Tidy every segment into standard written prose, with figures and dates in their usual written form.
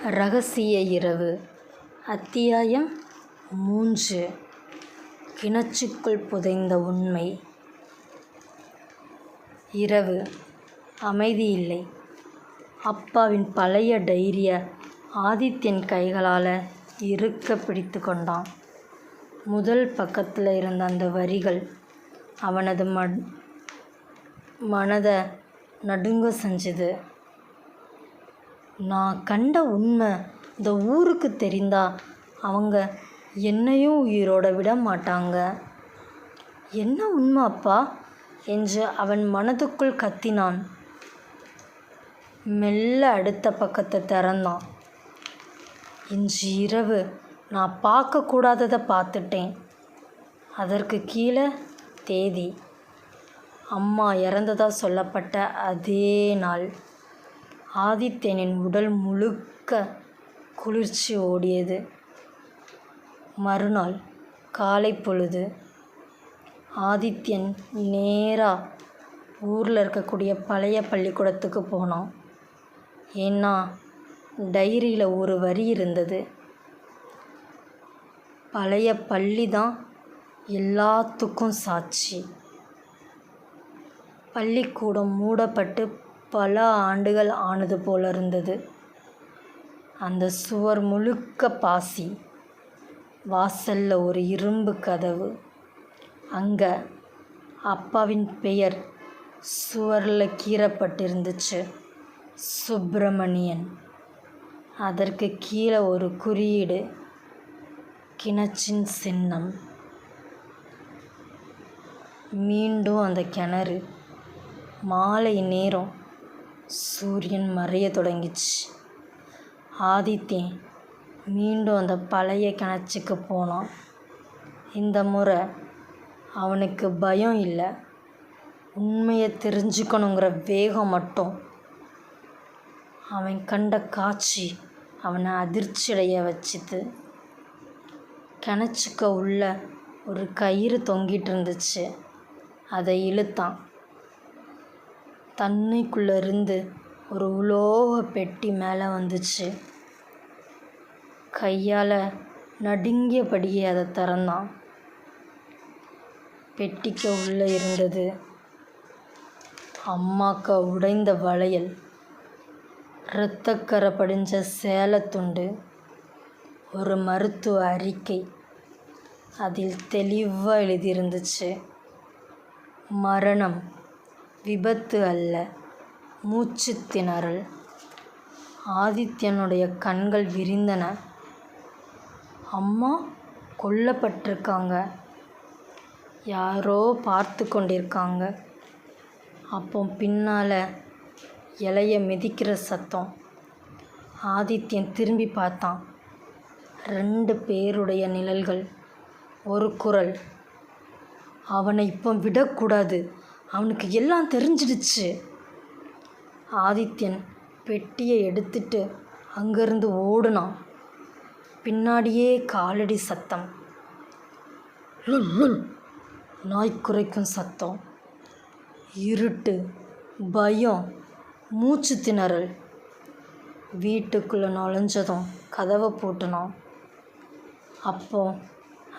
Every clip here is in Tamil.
இரகசிய இரவு. அத்தியாயம் 3. கிணற்றுக்குள் புதைந்த உண்மை. இரவு. அமைதியில்லை. அப்பாவின் பழைய டைரிய ஆதித்யன் கைகளால் இறுக்க பிடித்து கொண்டான். முதல் பக்கத்தில் இருந்த அந்த வரிகள் அவனது மனதை நடுங்க செஞ்சது. நான் கண்ட உண்மை இந்த ஊருக்கு தெரிந்தா அவங்க என்னையும் உயிரோட விட மாட்டாங்க. என்ன உண்மை அப்பா என்று அவன் மனதுக்குள் கத்தினான். மெல்ல அடுத்த பக்கத்தை திறந்தான். இன்று இரவு நான் பார்க்கக்கூடாததை பார்த்துட்டேன். அதற்கு கீழே தேதி. அம்மா இறந்ததா சொல்லப்பட்ட அதே நாள். ஆதித்யனின் உடல் முழுக்க குளிர்ச்சி ஓடியது. மறுநாள் காலை பொழுது ஆதித்யன் நேராக ஊரில் இருக்கக்கூடிய பழைய பள்ளிக்கூடத்துக்கு போனான். ஏன்னா டைரியில் ஒரு வரி இருந்தது. பழைய பள்ளி தான் எல்லாத்துக்கும் சாட்சி. பள்ளிக்கூடம் மூடப்பட்டு பல ஆண்டுகள் ஆனது போல இருந்தது. அந்த சுவர் முழுக்க பாசி. வாசலில் ஒரு இரும்பு கதவு. அங்கே அப்பாவின் பெயர் சுவரில் கீறப்பட்டிருந்துச்சு. சுப்பிரமணியன். அதற்கு கீழே ஒரு குறியீடு. கிணற்றின் சின்னம். மீண்டும் அந்த கிணறு. மாலை நேரம். சூரியன் மறைய தொடங்கிச்சு. ஆதித்யன் மீண்டும் அந்த பழைய கிணற்றுக்கு போனான். இந்த முறை அவனுக்கு பயம் இல்லை, உண்மையை தெரிஞ்சுக்கணுங்கிற வேகம் மட்டும். அவன் கண்ட காட்சி அவனை அதிர்ச்சியடைய வச்சுது. கிணற்றுக்கு உள்ள ஒரு கயிறு தொங்கிட்டு இருந்துச்சு. அதை இழுத்தான். தண்ணிக்குள்ளேருந்து ஒரு உலோக பெட்டி மேலே வந்துச்சு. கையால் நடுங்கியபடியே அதை திறந்தான். பெட்டிக்கு உள்ளே இருந்தது அம்மாக்க உடைந்த வளையல், இரத்தக்கரை படிஞ்ச சேலத்துண்டு, ஒரு மருத்துவ அறிக்கை. அதில் தெளிவாக எழுதியிருந்துச்சு, மரணம் விபத்து அல்ல, மூச்சு திணறல். ஆதித்யனுடைய கண்கள் விரிந்தன. அம்மா கொல்லப்பட்டிருக்காங்க. யாரோ பார்த்து கொண்டிருக்காங்க. அப்போ பின்னால் இலைய மிதிக்கிற சத்தம். ஆதித்யன் திரும்பி பார்த்தான். 2 பேருடைய நிழல்கள். ஒரு குரல், அவனை இப்போ விடக்கூடாது, அவனுக்கு எல்லாம் தெரிஞ்சிடுச்சு. ஆதித்யன் பெட்டியை எடுத்துட்டு அங்கேருந்து ஓடுனான். பின்னாடியே காலடி சத்தம். நாய் குரைக்கும் சத்தம். இருட்டு, பயம், மூச்சு திணறல். வீட்டுக்குள்ளே நுழைஞ்சதும் கதவை பூட்டினான். அப்போ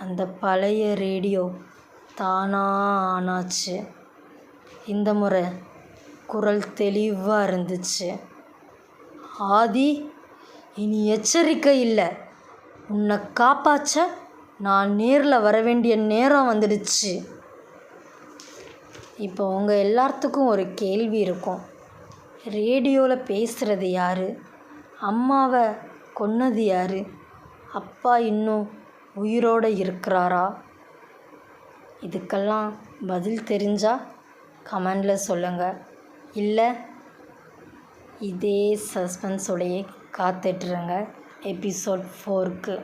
அந்த பழைய ரேடியோ தானாக ஆனாச்சு. இந்த முறை குரல் தெளிவாக இருந்துச்சு. ஆதி, இனி எச்சரிக்கை இல்லை. உன்னை காப்பாற்ற நான் நேரில் வர வேண்டிய நேரம் வந்துடுச்சு. இப்போ உங்கள் எல்லாத்துக்கும் ஒரு கேள்வி இருக்கும். ரேடியோவில் பேசுகிறது யார்? அம்மாவை கொன்னது யார்? அப்பா இன்னும் உயிரோடு இருக்கிறாரா? இதுக்கெல்லாம் பதில் தெரிஞ்சால் கமெண்டில் சொல்லுங்கள். இல்லை இதே சஸ்பென்ஸோடையே காத்துட்ருங்க எபிசோட் 4க்கு.